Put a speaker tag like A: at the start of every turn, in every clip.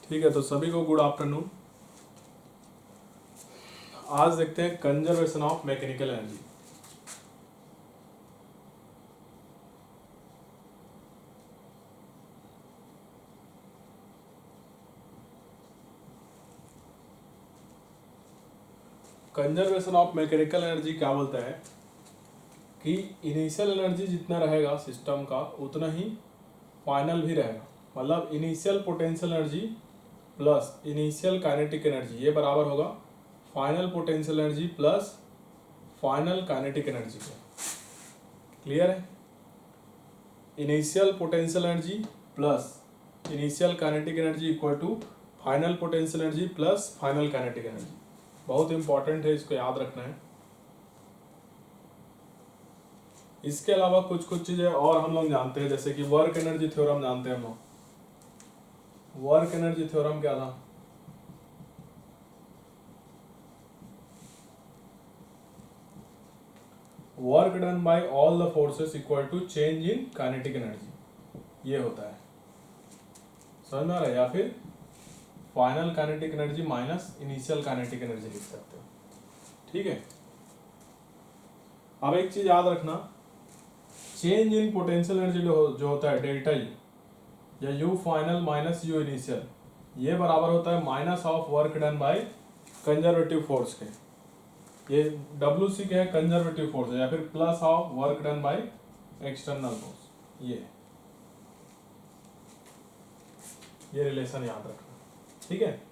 A: ठीक है, तो सभी को गुड आफ्टरनून। आज देखते हैं conservation of mechanical energy. Conservation of mechanical energy क्या बोलता है कि इनिशियल एनर्जी जितना रहेगा सिस्टम का उतना ही फाइनल भी रहेगा। मतलब initial potential energy plus initial kinetic energy ये बराबर होगा final potential energy plus final kinetic energy के। क्लियर है? Initial potential energy plus initial kinetic energy equal to final potential energy plus final kinetic energy. बहुत important है, इसको याद रखना है। इसके अलावा कुछ कुछ चीजें और हम लोग जानते हैं, जैसे कि वर्क एनर्जी थ्योरम जानते हैं हम लोग। वर्क एनर्जी थ्योरम क्या था? Work done by all the forces equal to change in kinetic energy, ये होता है। समझ में आ रहा है? या फिर final kinetic energy minus initial kinetic energy लिख सकते हो। ठीक है, अब एक चीज याद रखना, चेंज इन पोटेंशियल एनर्जी जो होता है डेल्टा यू या you final minus U initial, ये बराबर होता है minus of work done by conservative force के। ये डब्ल्यू सी के है कंजर्वेटिव फोर्स है, या फिर plus of work done by external force. ये रिलेशन याद रखना। ठीक है,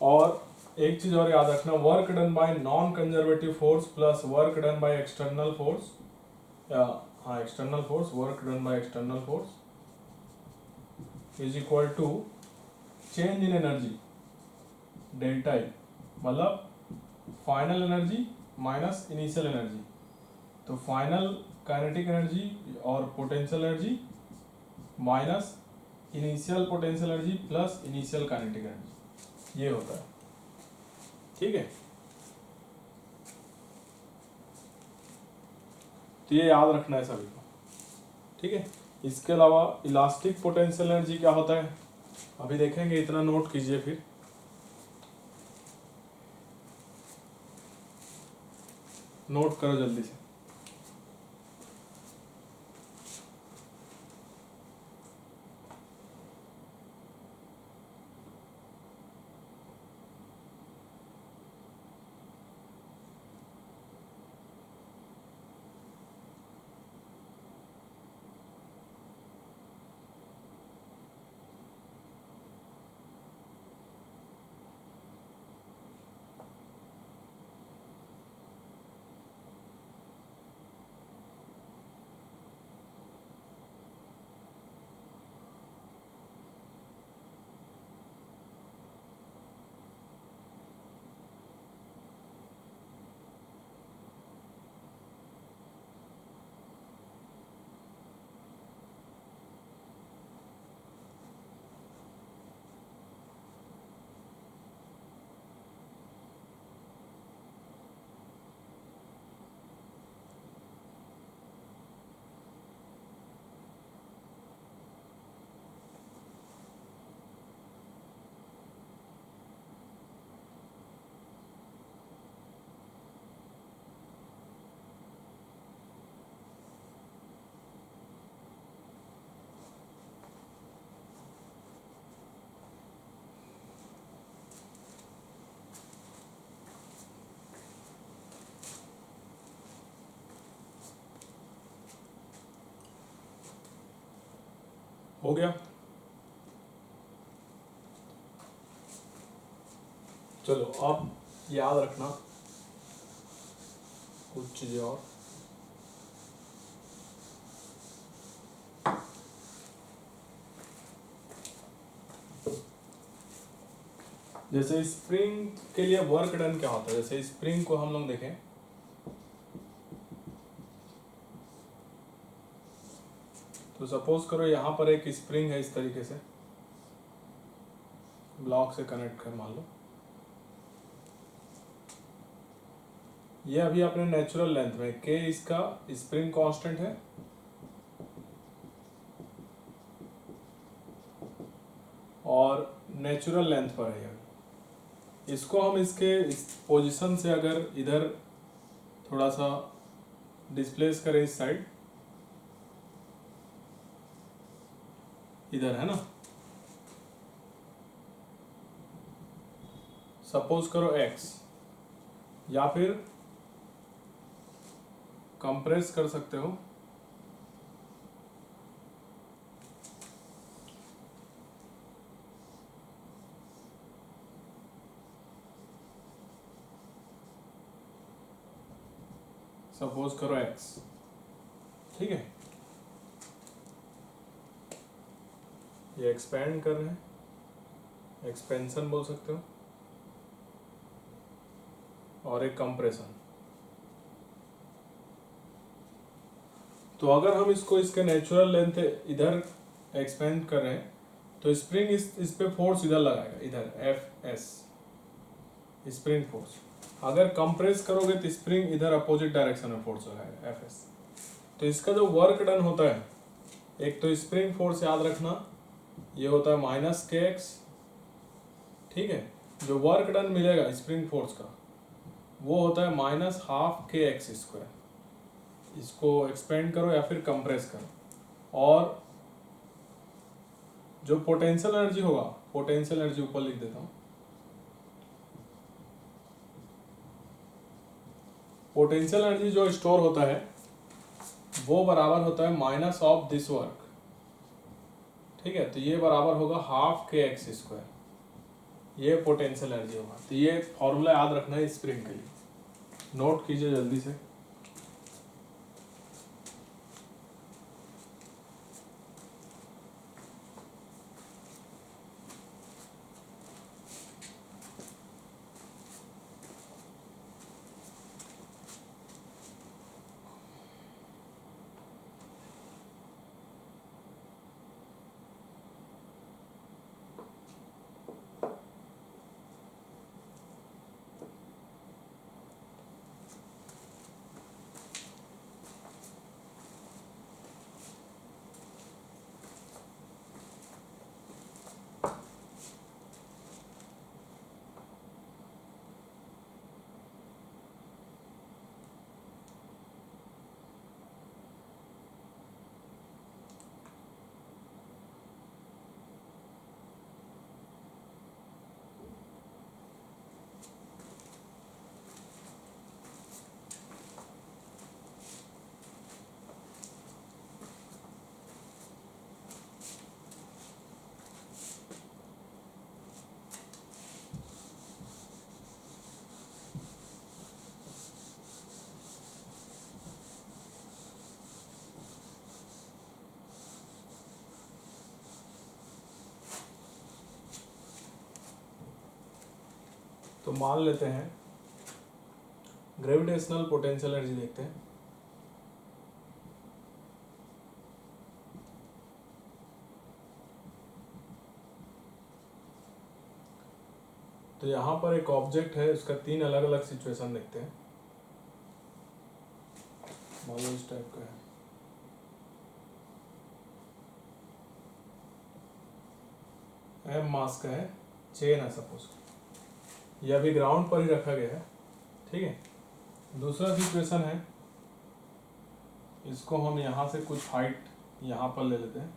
A: और एक चीज और याद रखना, work done by non conservative force plus work done by external force, या external force, work done by external force is equal to change in energy delta E, मतलब final energy minus initial energy. तो final kinetic energy और potential energy minus initial potential energy plus initial kinetic energy, ये होता है। ठीक है, तो ये याद रखना है सभी को। ठीक है, इसके अलावा इलास्टिक पोटेंशियल एनर्जी क्या होता है अभी देखेंगे, इतना नोट कीजिए, फिर नोट करो जल्दी से। हो गया? चलो अब याद रखना कुछ चीजें और। जैसे स्प्रिंग के लिए वर्क डन क्या होता है, जैसे स्प्रिंग को हम लोग देखें तो सपोज करो यहाँ पर एक स्प्रिंग है, इस तरीके से ब्लॉक से कनेक्ट कर, मान लो ये अभी अपने नेचुरल लेंथ में के इसका स्प्रिंग कांस्टेंट है और नेचुरल लेंथ पर है अभी। इसको हम इसके इस पोजीशन से अगर इधर थोड़ा सा डिस्प्लेस करें इस साइड, इधर है ना, सपोज करो x, या फिर कंप्रेस कर सकते हो सपोज करो x, ठीक है। ये एक्सपेंड कर रहे हैं, एक्सपेंशन बोल सकते हो, और एक कंप्रेशन। तो अगर हम इसको इसके नेचुरल लेंथ इधर एक्सपेंड कर रहे हैं तो स्प्रिंग इस पे फोर्स इधर लगाएगा, इधर Fs स्प्रिंग फोर्स। अगर कंप्रेस करोगे तो स्प्रिंग इधर अपोजिट डायरेक्शन में फोर्स लगाएगा Fs। तो इसका जो वर्क डन होता है, एक तो स्प्रिंग फोर्स याद रखना, ये होता है -kx, ठीक है। जो वर्क डन मिलेगा स्प्रिंग फोर्स का वो होता है -12kx²। इसको एक्सपेंड करो या फिर कंप्रेस करो। और जो पोटेंशियल एनर्जी होगा, पोटेंशियल एनर्जी ऊपर लिख देता हूँ, पोटेंशियल एनर्जी जो स्टोर होता है वो बराबर होता है माइनस ऑफ दिस वर्क, ठीक है। तो ये बराबर होगा 12kx², ये पोटेंशियल एनर्जी होगा। तो ये फॉर्मूला याद रखना है स्प्रिंग के लिए, नोट कीजिए जल्दी से। तो मान लेते हैं ग्रेविटेशनल पोटेंशियल एनर्जी देखते हैं। तो यहाँ पर एक ऑब्जेक्ट है, उसका 3 अलग अलग सिचुएशन देखते हैं। मान लो इस टाइप का है, m मास का है, चेन है सपोज, ये अभी ग्राउंड पर ही रखा गया है, ठीक है। दूसरा सिचुएशन है, इसको हम यहाँ से कुछ हाइट यहाँ पर ले लेते हैं,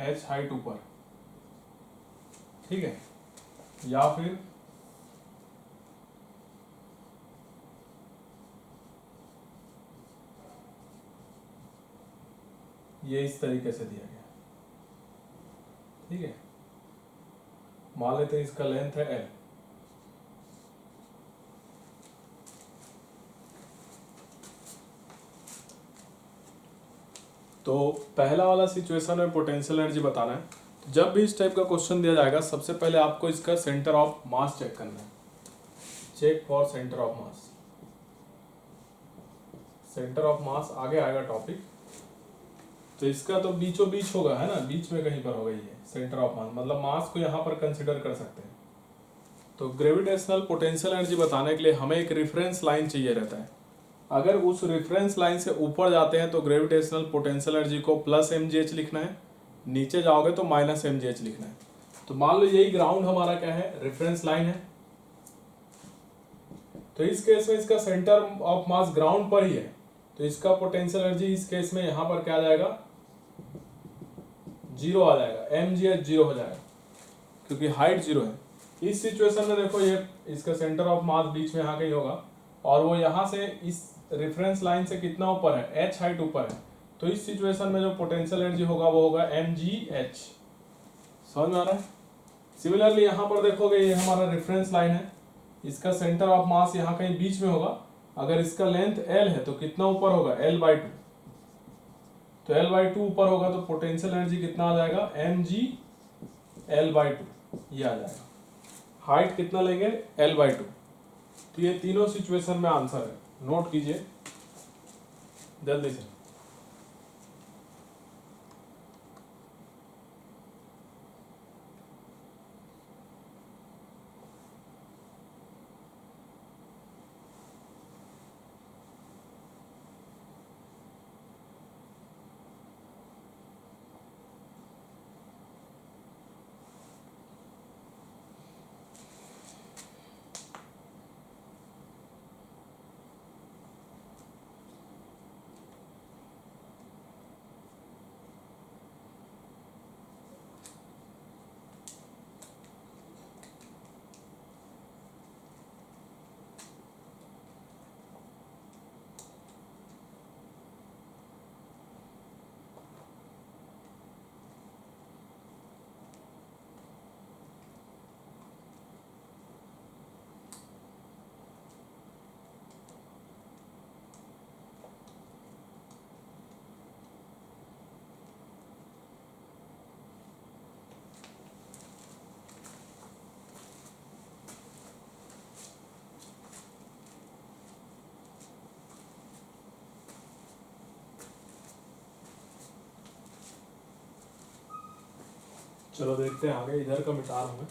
A: h हाइट ऊपर, ठीक है। या फिर ये इस तरीके से दिया गया, ठीक है। मान लेते हैं इसका लेंथ है L। तो पहला वाला सिचुएशन में पोटेंशियल एनर्जी बताना है। तो जब भी इस टाइप का क्वेश्चन दिया जाएगा, सबसे पहले आपको इसका सेंटर ऑफ मास चेक करना है। Check for centre of mass. Centre of mass आगे आएगा टॉपिक। तो इसका तो बीचों बीच होगा, है ना, बीच में कहीं पर होगा ये सेंटर ऑफ मास, मतलब मास को यहाँ पर कंसिडर कर सकते हैं। तो ग्रेविटेशनल पोटेंशियल एनर्जी बताने के लिए हमें एक रेफरेंस लाइन चाहिए रहता है। अगर उस रेफरेंस लाइन से ऊपर जाते हैं तो ग्रेविटेशनल पोटेंशियल एनर्जी को प्लस mgh लिखना है, नीचे जाओगे तो माइनस mgh लिखना है। तो मान लो यही ग्राउंड हमारा क्या है, रेफरेंस लाइन है। तो इस केस में इसका सेंटर ऑफ मास ग्राउंड पर ही है, तो इसका पोटेंशियल एनर्जी इस केस में यहाँ पर क्या आ जाएगा, जीरो आ जाएगा, mgh जीरो हो जाएगा क्योंकि हाइट जीरो है। इस सिचुएशन में देखो ये इसका सेंटर ऑफ मास बीच में यहाँ कहीं होगा और वो यहाँ से इस रेफरेंस लाइन से कितना ऊपर है, h हाइट ऊपर है। तो इस सिचुएशन में जो पोटेंशियल एनर्जी होगा वो होगा mgh। समझ में आ रहा है? सिमिलरली यहाँ पर देखोगे ये हमारा रेफरेंस लाइन है, इसका सेंटर ऑफ मास यहाँ कहीं बीच में होगा। अगर इसका लेंथ l है तो कितना ऊपर होगा, l/2। तो l/2 ऊपर होगा तो पोटेंशियल एनर्जी कितना आ जाएगा, mg l/2 ये आ जाएगा। हाइट कितना लेंगे, l/2। तो ये तीनों सिचुएशन में आंसर है, नोट कीजिए जल्दी से। चलो देखते हैं आगे, इधर का मिटा रहा हूं मैं।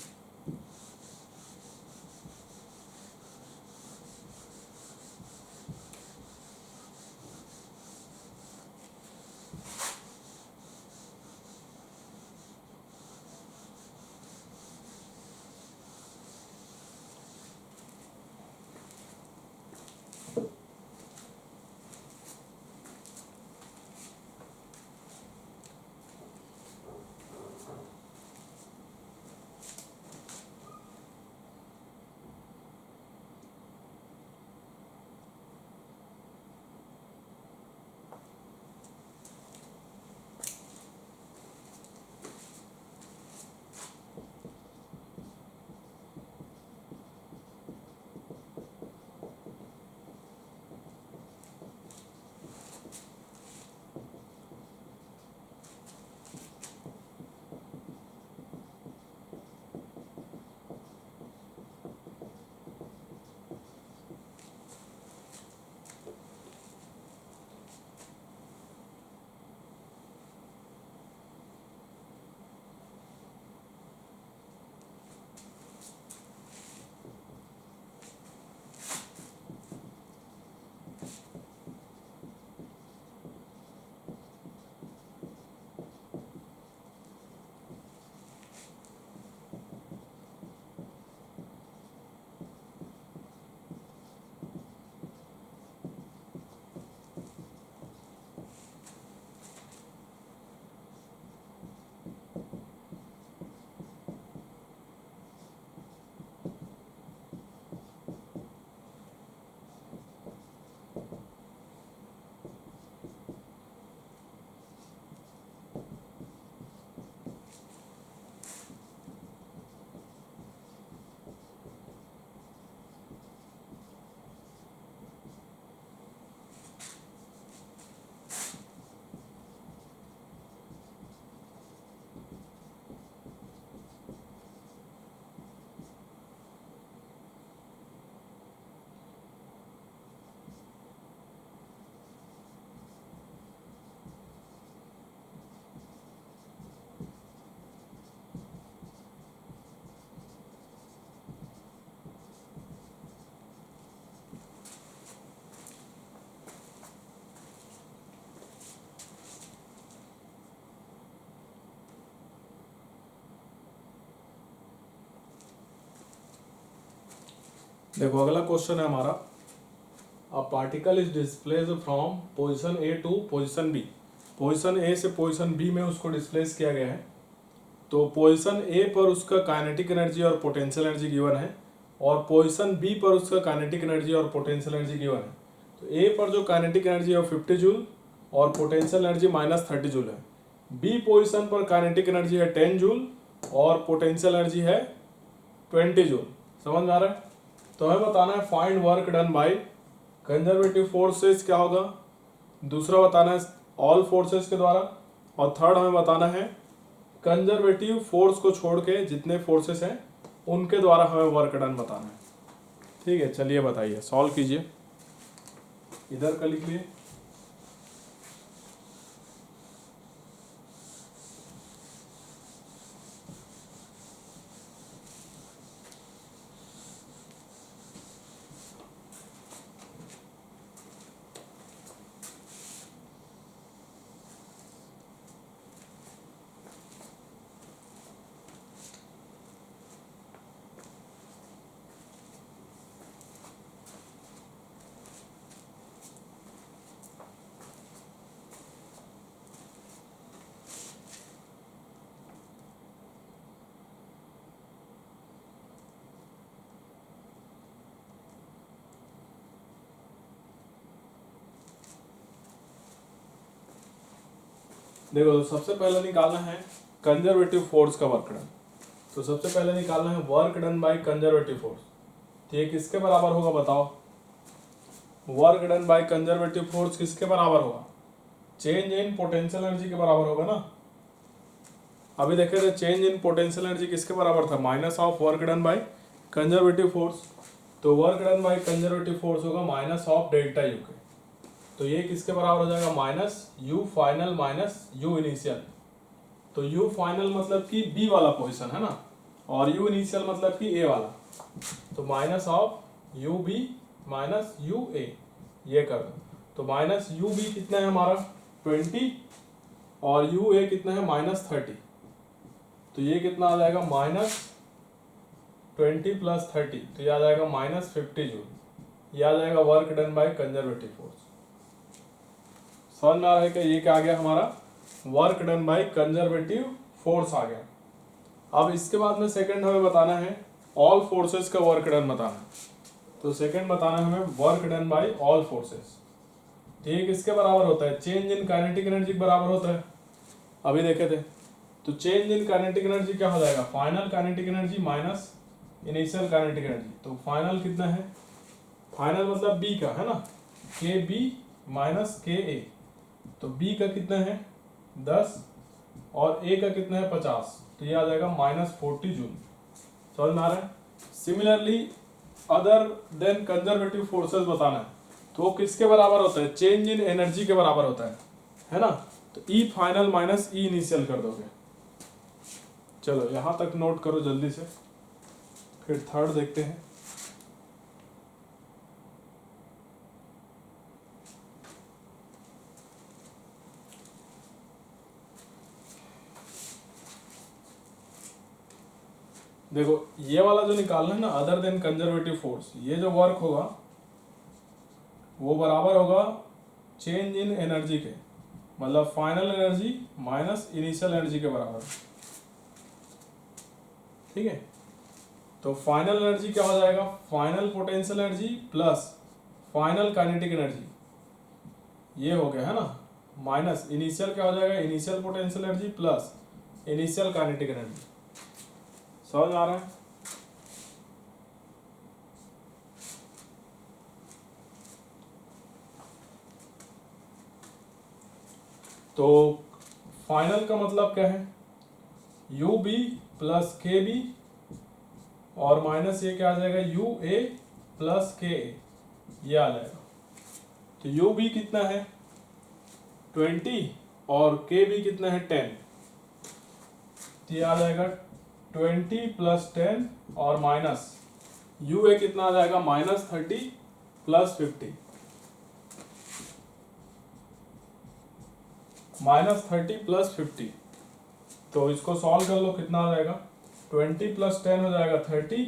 A: देखो अगला क्वेश्चन है हमारा, a particle is displace from position A to position B. Position A से पोजीशन बी में उसको डिस्प्लेस किया गया है। तो पोजीशन ए पर उसका काइनेटिक एनर्जी और पोटेंशियल एनर्जी गिवन है, और पोजीशन बी पर उसका काइनेटिक एनर्जी और पोटेंशियल एनर्जी गिवन है। तो ए पर जो काइनेटिक एनर्जी है 50 जूल और पोटेंशियल एनर्जी -30 जूल है। बी पोजीशन पर काइनेटिक एनर्जी है 10 जूल और पोटेंशियल एनर्जी है 20 जूल। समझ में आ रहा है? तो हमें बताना है find work done by conservative forces क्या होगा, दूसरा बताना है ऑल फोर्सेस के द्वारा, और थर्ड हमें बताना है कंजर्वेटिव फोर्स को छोड़ के जितने फोर्सेस हैं उनके द्वारा हमें वर्क डन बताना है। ठीक है, चलिए बताइए, सॉल्व कीजिए। इधर का लिखिए। देखो तो सबसे पहले निकालना है कंजर्वेटिव फोर्स का वर्क डन। तो सबसे पहले निकालना है work done by conservative force. तो ये किसके बराबर होगा बताओ? Work done by conservative force किसके बराबर होगा? चेंज इन पोटेंशियल एनर्जी के बराबर होगा ना। अभी देखे थे चेंज इन पोटेंशियल एनर्जी किसके बराबर था? Minus of work done by conservative force. तो work done by conservative force होगा माइनस ऑफ डेल्टा यू के। तो ये किसके बराबर हो जाएगा? Minus U final minus U initial. तो यू फाइनल मतलब कि बी वाला पोजीशन है ना, और यू इनिशियल मतलब कि ए वाला। तो minus of U B minus U A, ये कर दो। तो माइनस यू बी कितना है हमारा 20 और यू ए कितना है -30। तो ये कितना आ जाएगा -20 + 30, तो ये आ जाएगा -50 जूल। ये आ जाएगा work done by conservative force. समझ में आ रहा है कि ये क्या आ गया हमारा? Work done by conservative force आ गया। अब इसके बाद में सेकंड हमें बताना है ऑल फोर्सेस का वर्क डन बताना है। तो सेकंड बताना है हमें work done by all forces. तो ये किसके बराबर होता है? चेंज इन काइनेटिक एनर्जी के बराबर होता है। अभी देखे थे। तो चेंज इन काइनेटिक एनर्जी क्या हो जाएगा? Final kinetic energy minus initial kinetic energy. तो फाइनल कितना है? फाइनल मतलब बी का है ना, के बी माइनस के ए। तो बी का कितना है 10 और ए का कितना है 50। तो ये आ जाएगा -40 जूल। समझ में आ रहा है? Similarly other than conservative forces बताना है, तो वो किसके बराबर होता है? चेंज इन एनर्जी के बराबर होता है ना। तो ई फाइनल माइनस ई इनिशियल कर दोगे। चलो यहां तक नोट करो जल्दी से, फिर थर्ड देखते हैं। देखो ये वाला जो निकालना है ना, अदर देन कंजर्वेटिव फोर्स, ये जो वर्क होगा वो बराबर होगा चेंज इन एनर्जी के, मतलब final energy minus initial energy के बराबर। ठीक है, तो फाइनल एनर्जी क्या हो जाएगा? Final potential energy plus final kinetic energy, ये हो गया है ना, माइनस इनिशियल क्या हो जाएगा? Initial potential energy plus initial kinetic energy. समझ आ रहा है? तो फाइनल का मतलब क्या है? यू बी प्लस के बी और माइनस ये क्या आ जाएगा? यू ए प्लस के ए, ये आ जाएगा। तो यू बी कितना है 20 और के बी कितना है 10। तो ये आ जाएगा 20 + 10 और माइनस यू ए कितना आ जाएगा? -30 + 50, -30 + 50। तो इसको सॉल्व कर लो, कितना आ जाएगा? 20 + 10 हो जाएगा 30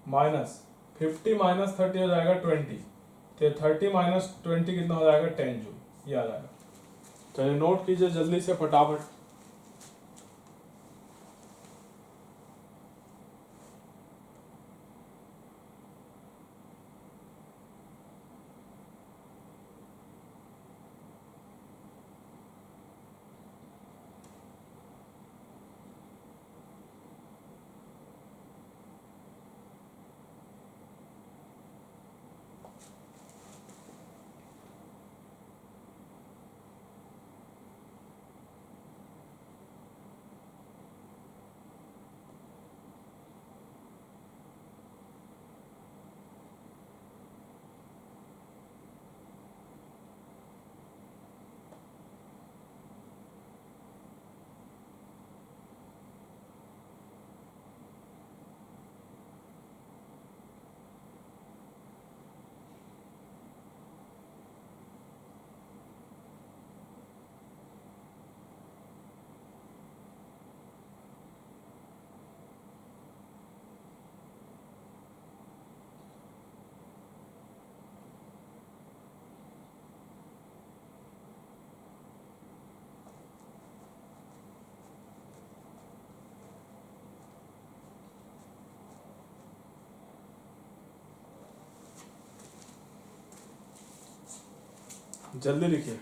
A: माइनस 50 माइनस 30 हो जाएगा 20, तो 30 माइनस 20 कितना हो जाएगा 10 जूल, ये आ जाएगा। चलिए नोट कीजिए जल्दी से फटाफट। जल्दी लिखिए।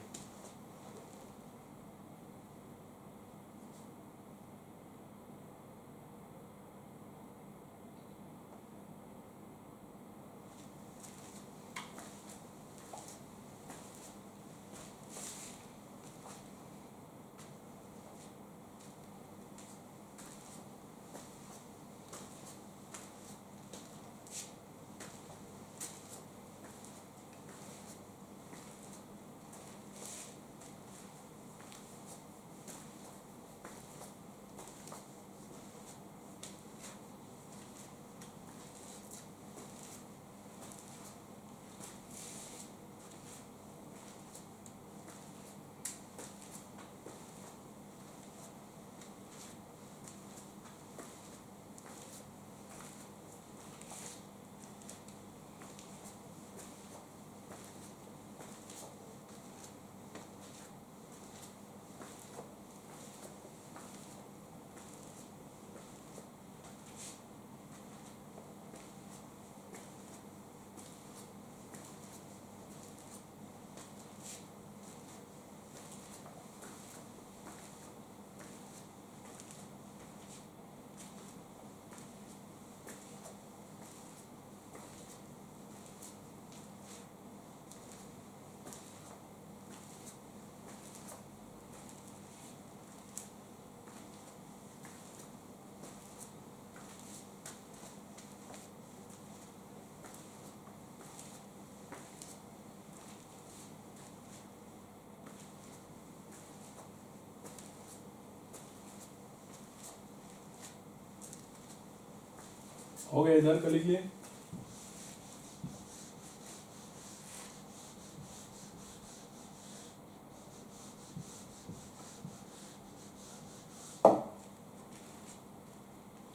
A: हो गया, इधर का लिख लिए।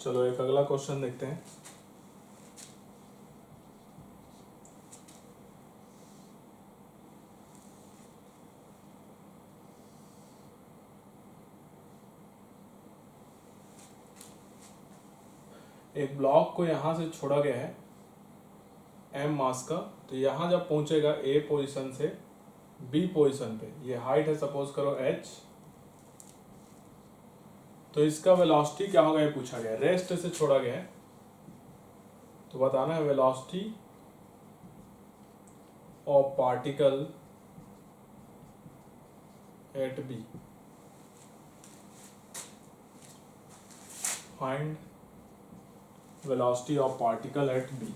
A: चलो एक अगला क्वेश्चन देखते हैं। एक ब्लॉक को यहां से छोड़ा गया है m मास का, तो यहां जब पहुंचेगा a पोजीशन से b पोजीशन पे, ये हाइट है सपोज करो h, तो इसका वेलोसिटी क्या होगा ये पूछा गया है। रेस्ट से छोड़ा गया है तो बताना है velocity of particle at b। Find velocity of particle at b।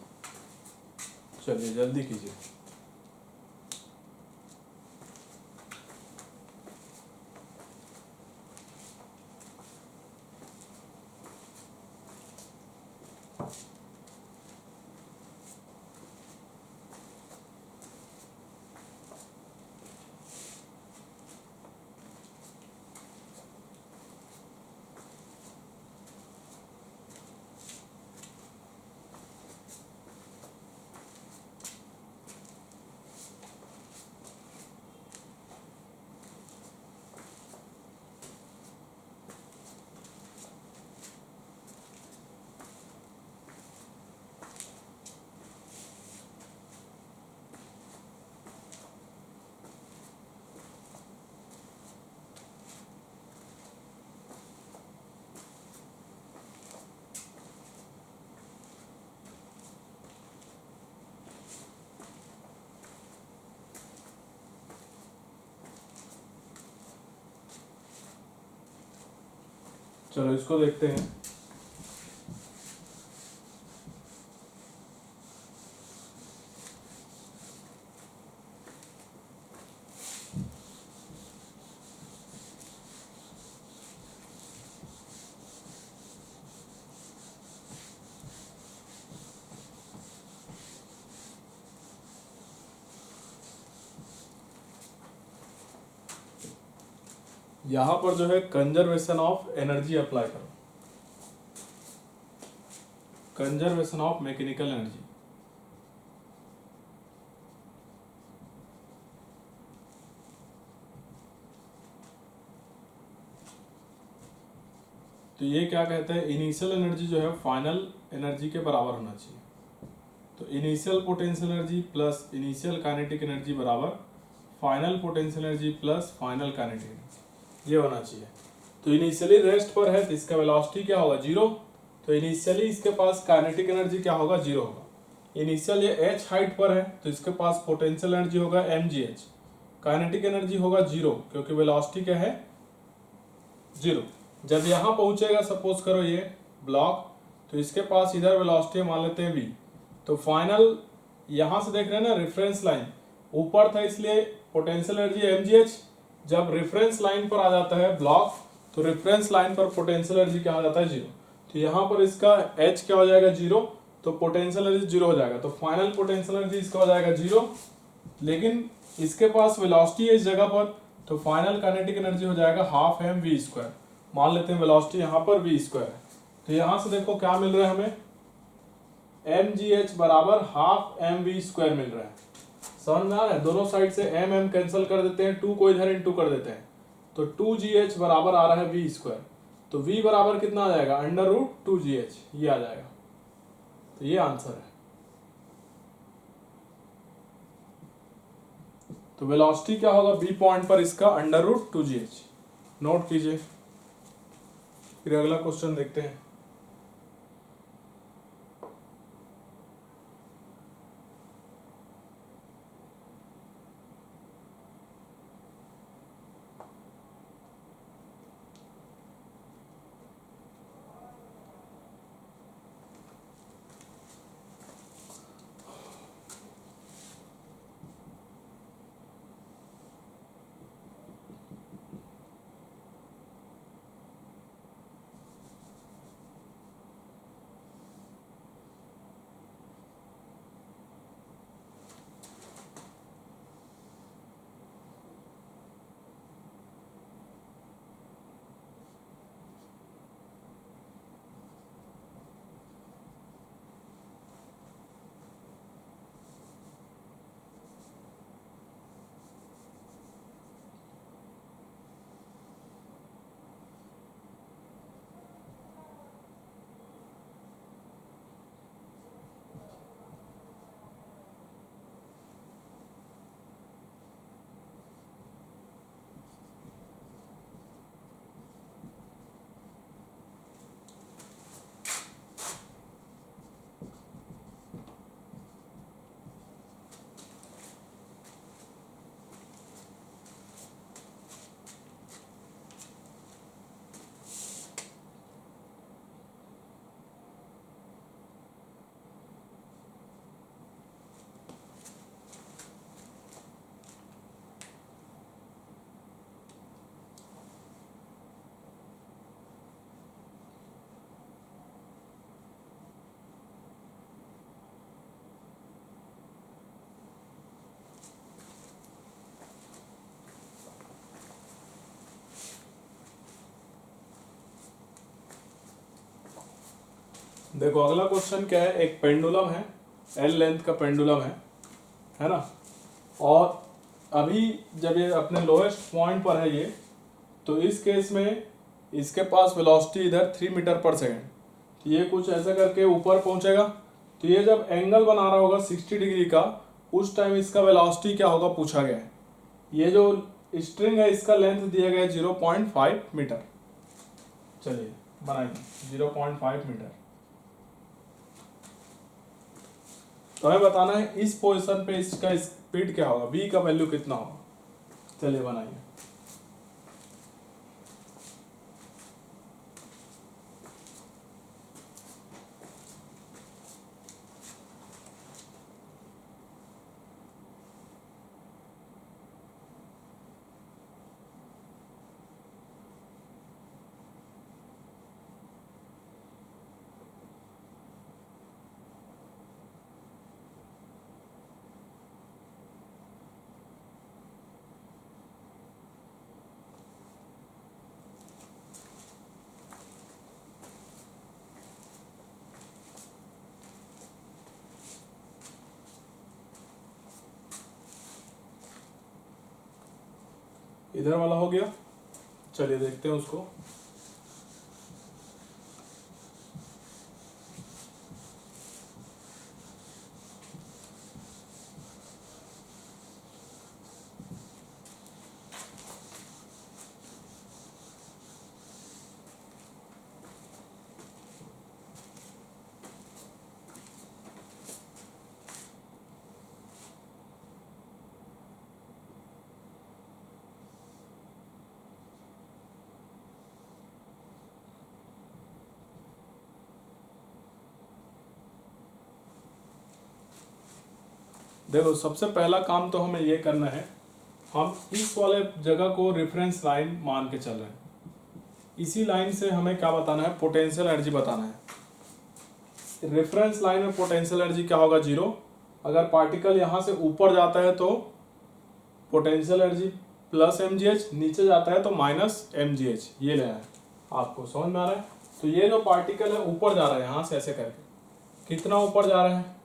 A: चलिए जल्दी कीजिए। चलो इसको देखते हैं। यहां पर जो है कंजर्वेशन ऑफ एनर्जी अप्लाई करो, कंजर्वेशन ऑफ मैकेनिकल एनर्जी। तो ये क्या कहते हैं, इनिशियल एनर्जी जो है फाइनल एनर्जी के बराबर होना चाहिए। तो initial potential energy plus initial kinetic energy बराबर final potential energy plus final kinetic energy, ये होना चाहिए। तो इनिशियली रेस्ट पर है तो इसका वेलोसिटी क्या होगा, जीरो। तो इनिशियली इसके पास काइनेटिक एनर्जी क्या होगा, जीरो होगा। इनिशियल ये h हाइट पर है तो इसके पास पोटेंशियल एनर्जी होगा mgh, काइनेटिक एनर्जी होगा जीरो क्योंकि वेलोसिटी क्या है, जीरो। जब यहाँ पहुंचेगा, सपोज करो ये ब्लॉक, तो इसके पास इधर वेलोसिटी मान लेते हैं v। तो फाइनल यहाँ से देख रहे हैं ना, रेफरेंस लाइन ऊपर था इसलिए पोटेंशियल एनर्जी mgh, जब रेफरेंस लाइन पर आ जाता है ब्लॉक तो रेफरेंस लाइन पर पोटेंशियल एनर्जी क्या हो जाता है, जीरो। तो यहाँ पर इसका h क्या हो जाएगा, जीरो, तो पोटेंशियल एनर्जी जीरो हो जाएगा। तो फाइनल पोटेंशियल एनर्जी इसका हो जाएगा जीरो, लेकिन इसके पास वेलोसिटी है इस जगह पर, तो फाइनल काइनेटिक एनर्जी हो जाएगा हाफ एम वी स्क्वायर। मान लेते हैं वेलोसिटी यहाँ पर वी स्क्वायर है। तो यहाँ से देखो क्या मिल रहा है हमें, एम जी एच बराबर हाफ एम वी स्क्वायर मिल रहा है। समझ में आ रहा है, दोनों साइड से एम एम कैंसिल कर देते हैं, टू को इधर इंटू कर देते हैं, तो टू जी एच बराबर आ रहा है वी स्क्वायर। तो v बराबर कितना आ जाएगा, under root two g h, ये आ जाएगा। तो ये आंसर है। तो वेलोसिटी क्या होगा बी पॉइंट पर इसका, under root two g h. Note कीजिए, फिर अगला क्वेश्चन देखते हैं। देखो अगला क्वेश्चन क्या है, एक पेंडुलम है, एल लेंथ का पेंडुलम है ना। और अभी जब ये अपने लोएस्ट पॉइंट पर है ये, तो इस केस में इसके पास वेलोसिटी इधर 3 मीटर पर सेकेंड, तो ये कुछ ऐसा करके ऊपर पहुंचेगा। तो ये जब एंगल बना रहा होगा 60 डिग्री का, उस टाइम इसका वेलोसिटी क्या होगा पूछा गया है। ये जो स्ट्रिंग है इसका लेंथ दिया गया है 0.5 मीटर। चलिए बनाइए 0.5 मीटर। तो हमें बताना है इस पोजीशन पे इसका स्पीड क्या होगा, v का वैल्यू कितना होगा। चलिए बनाइए। इधर वाला हो गया। चलिए देखते हैं उसको। देखो सबसे पहला काम तो हमें ये करना है, हम इस वाले जगह को रेफरेंस लाइन मान के चल रहे हैं। इसी लाइन से हमें क्या बताना है, पोटेंशियल एनर्जी बताना है। रेफरेंस लाइन में पोटेंशियल एनर्जी क्या होगा, 0। अगर पार्टिकल यहाँ से ऊपर जाता है तो पोटेंशियल एनर्जी प्लस mgh, नीचे जाता है तो माइनस mgh। ये लेना है, आपको समझ में आ रहा है। तो ये जो पार्टिकल है ऊपर जा रहा है यहाँ से ऐसे करके, कितना ऊपर जा रहा है,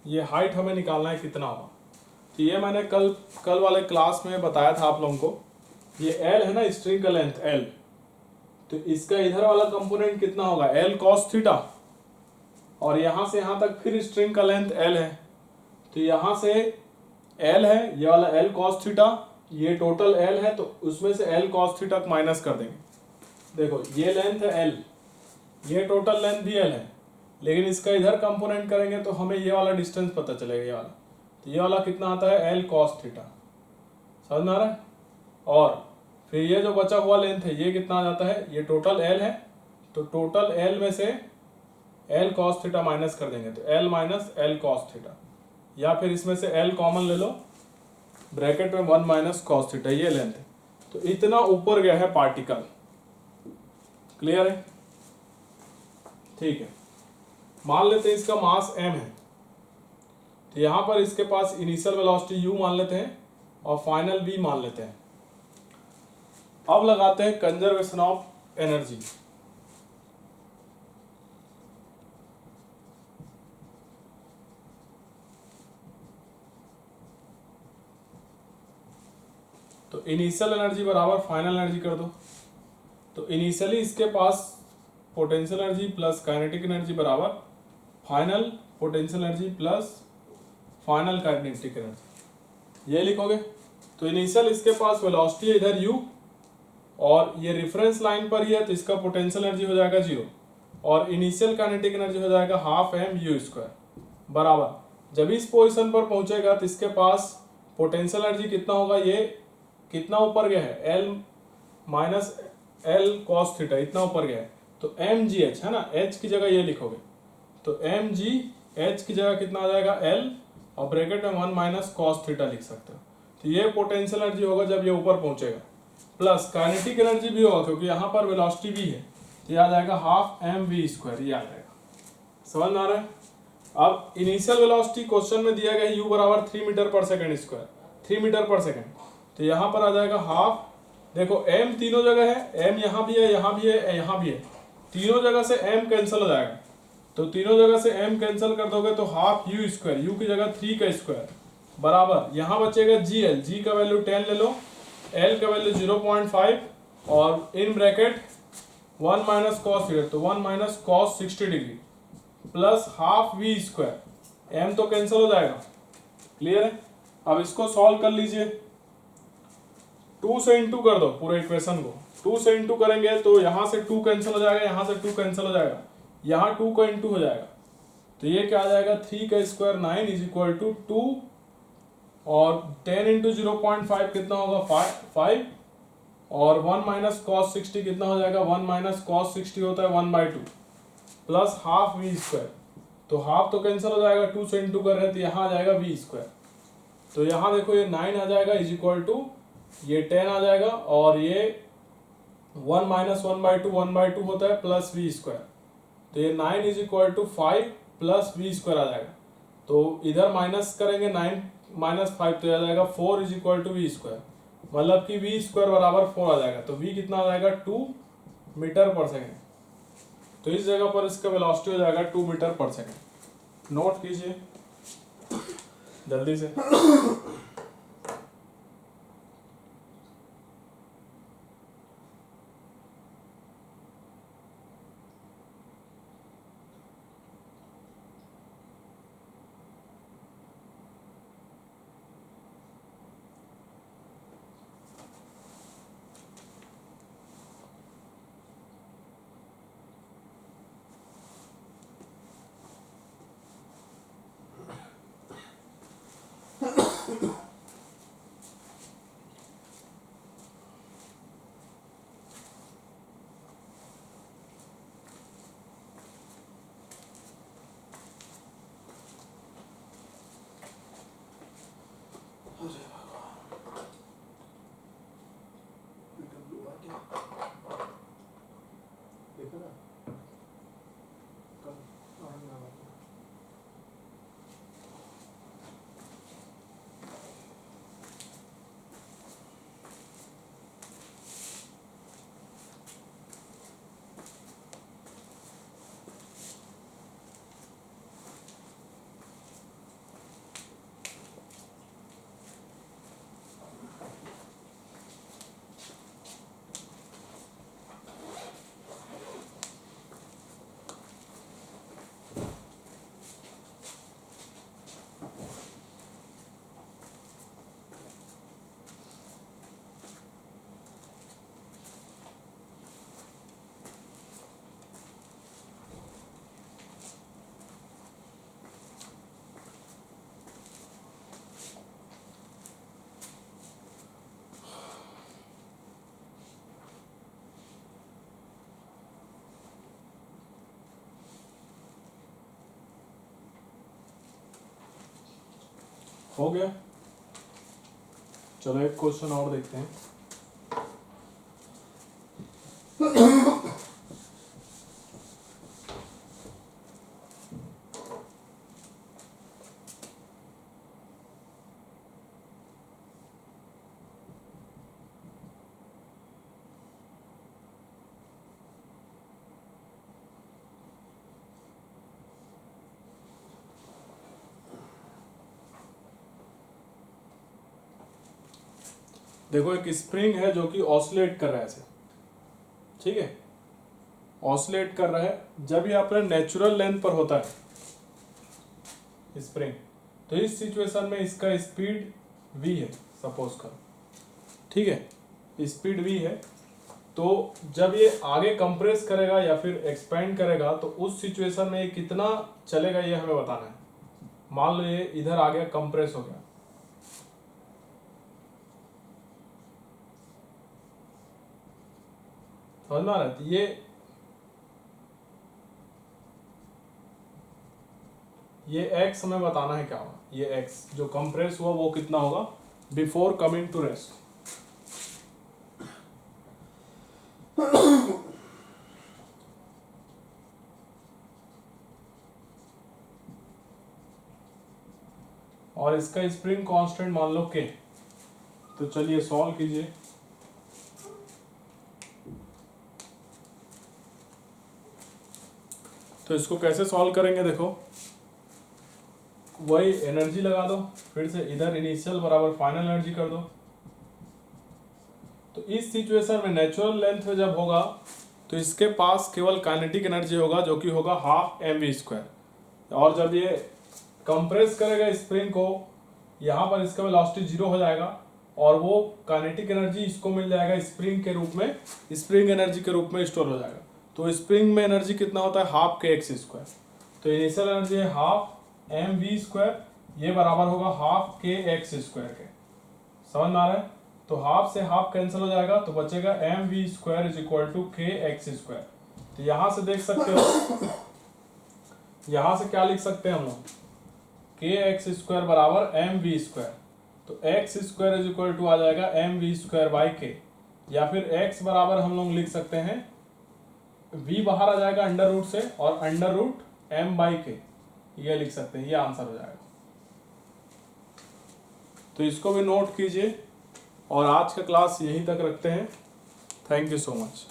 A: ये हाइट हमें निकालना है कितना होगा। तो ये मैंने कल वाले क्लास में बताया था आप लोगों को, ये L है ना स्ट्रिंग का लेंथ L, तो इसका इधर वाला कंपोनेंट कितना होगा L cos थीटा, और यहाँ से यहाँ तक फिर स्ट्रिंग का लेंथ L है, तो यहाँ से L है, ये वाला L cos थीटा, ये टोटल L है, तो उसमें से L cos थीटा माइनस कर देंगे। देखो ये लेंथ है L, ये टोटल लेंथ भी L है, लेकिन इसका इधर कंपोनेंट करेंगे तो हमें ये वाला डिस्टेंस पता चलेगा, ये वाला। तो ये वाला कितना आता है L cos थीटा, समझ में आ रहा है। और फिर ये जो बचा हुआ लेंथ है ये कितना आ जाता है, ये टोटल L है, तो टोटल L में से L cos थीटा माइनस कर देंगे तो L minus L cos theta, या फिर इसमें से L कॉमन ले लो, ब्रैकेट में 1 माइनस cos थीटा, ये लेंथ है। तो इतना ऊपर गया है पार्टिकल, क्लियर है, ठीक है। मान लेते हैं इसका मास m है, तो यहाँ पर इसके पास इनिशियल वेलोसिटी u मान लेते हैं और फाइनल v मान लेते हैं। अब लगाते हैं कंजर्वेशन ऑफ एनर्जी। तो इनिशियल एनर्जी बराबर फाइनल एनर्जी कर दो। तो इनिशियली इसके पास potential energy plus kinetic energy बराबर final potential energy plus final kinetic energy, ये लिखोगे। तो इनिशियल इसके पास वेलोसिटी है इधर u, और ये रेफरेंस लाइन पर ही है, तो इसका पोटेंशियल एनर्जी हो जाएगा 0, और इनिशियल काइनेटिक एनर्जी हो जाएगा हाफ m(u²) बराबर। जब इस पोजीशन पर पहुंचेगा तो इसके पास पोटेंशियल एनर्जी कितना होगा, ये कितना ऊपर गया है L minus L cos theta, इतना ऊपर गया है, तो mgh है ना, h की जगह ये लिखोगे, तो mgh की जगह कितना आ जाएगा L, और ब्रैकेट में 1 माइनस cos थीटा लिख सकते हो। तो ये पोटेंशियल एनर्जी होगा जब ये ऊपर पहुंचेगा, प्लस काइनेटिक एनर्जी भी होगा क्योंकि यहाँ पर वेलोसिटी भी है, तो ये आ जाएगा हाफ mv², ये आ जाएगा, समझ में आ रहा है। अब इनिशियल वेलोसिटी क्वेश्चन में दिया गया u बराबर 3 मीटर पर सेकेंड स्क्वायर, 3 मीटर पर सेकेंड, तो यहाँ पर आ जाएगा हाफ। देखो m तीनों जगह है, m यहाँ भी है, यहाँ भी है, यहाँ भी है, तीनों जगह से m कैंसिल हो जाएगा, तो तीनों जगह से m कैंसिल कर दोगे तो हाफ u स्क्वायर, u की जगह 3 का स्क्वायर बराबर, यहाँ बचेगा gl, g का वैल्यू 10 ले लो, l का वैल्यू 0.5, और in bracket 1 minus cos theta, तो 1 minus cos 60 degree plus half v², m तो कैंसिल हो जाएगा, क्लियर है। अब इसको सॉल्व कर लीजिए, 2 से इंटू कर दो पूरे इक्वेशन को, 2 से इंटू करेंगे तो यहाँ से 2 कैंसिल हो जाएगा, यहाँ से 2 कैंसिल हो जाएगा, यहाँ 2 का इंटू हो जाएगा, तो ये क्या आ जाएगा 3 का स्क्वायर 9 इज इक्वल टू 2, और 10 इंटू 0.5 कितना होगा 5, और 1 माइनस cos 60 कितना हो जाएगा, 1 माइनस cos 60 होता है 1/2 प्लस हाफ v², तो हाफ तो कैंसिल हो जाएगा, 2 से इंटू कर रहे हैं तो यहाँ आ जाएगा v², तो यहाँ देखो ये 9 आ जाएगा इज इक्वल टू ये 10 आ जाएगा, और ये 1 माइनस 1/2 होता है प्लस v², तो ये 9 is equal to 5 plus v² आ जाएगा, तो इधर माइनस करेंगे 9 माइनस 5 तो आ जाएगा 4 इज इक्वल टू v², मतलब कि v² बराबर 4 आ जाएगा, तो v कितना आ जाएगा 2 मीटर पर सेकेंड, तो इस जगह पर इसका वेलोसिटी हो जाएगा 2 मीटर पर सेकेंड। नोट कीजिए जल्दी से। हो गया। चलो एक क्वेश्चन और देखते हैं। देखो एक स्प्रिंग है जो कि ऑसिलेट कर रहा है ऐसे, ठीक है, ऑसिलेट कर रहा है। जब ये अपने नेचुरल लेंथ पर होता है स्प्रिंग, तो इस सिचुएशन में इसका स्पीड v है, सपोज करो, ठीक है, स्पीड v है। तो जब ये आगे कंप्रेस करेगा या फिर एक्सपेंड करेगा तो उस सिचुएशन में ये कितना चलेगा ये हमें बताना है। मान लो ये इधर आ गया, कंप्रेस हो गया, समझ में आ रहा है? ये x हमें बताना है क्या होगा। ये x जो कंप्रेस हुआ वो कितना होगा बिफोर कमिंग टू रेस्ट। और इसका स्प्रिंग कांस्टेंट मान लो k। तो चलिए सॉल्व कीजिए। तो इसको कैसे सॉल्व करेंगे, देखो वही एनर्जी लगा दो, फिर से इधर इनिशियल बराबर फाइनल एनर्जी कर दो। तो इस सिचुएशन में नेचुरल लेंथ में जब होगा तो इसके पास केवल काइनेटिक एनर्जी होगा जो कि होगा हाफ mv²। और जब ये कंप्रेस करेगा स्प्रिंग को, यहाँ पर इसका वेलोसिटी 0 हो जाएगा और वो काइनेटिक एनर्जी इसको मिल जाएगा स्प्रिंग के रूप में, स्प्रिंग एनर्जी के रूप में स्टोर हो जाएगा। तो स्प्रिंग में एनर्जी कितना होता है, हाफ kx²। तो इनिशियल एनर्जी है हाफ mv², ये बराबर होगा हाफ kx² के। समझ में आ रहा है? तो हाफ से हाफ कैंसिल हो जाएगा तो बचेगा mv² = kx²। तो यहां से देख सकते हो, यहां से क्या लिख सकते हैं हम लोग, kx² बराबर mv²। तो x² आ जाएगा mv²/k, या फिर x बराबर हम लोग लिख सकते हैं, v बाहर आ जाएगा अंडर रूट से और √m/k, ये लिख सकते हैं, ये आंसर हो जाएगा। तो इसको भी नोट कीजिए और आज का क्लास यहीं तक रखते हैं। Thank you so much.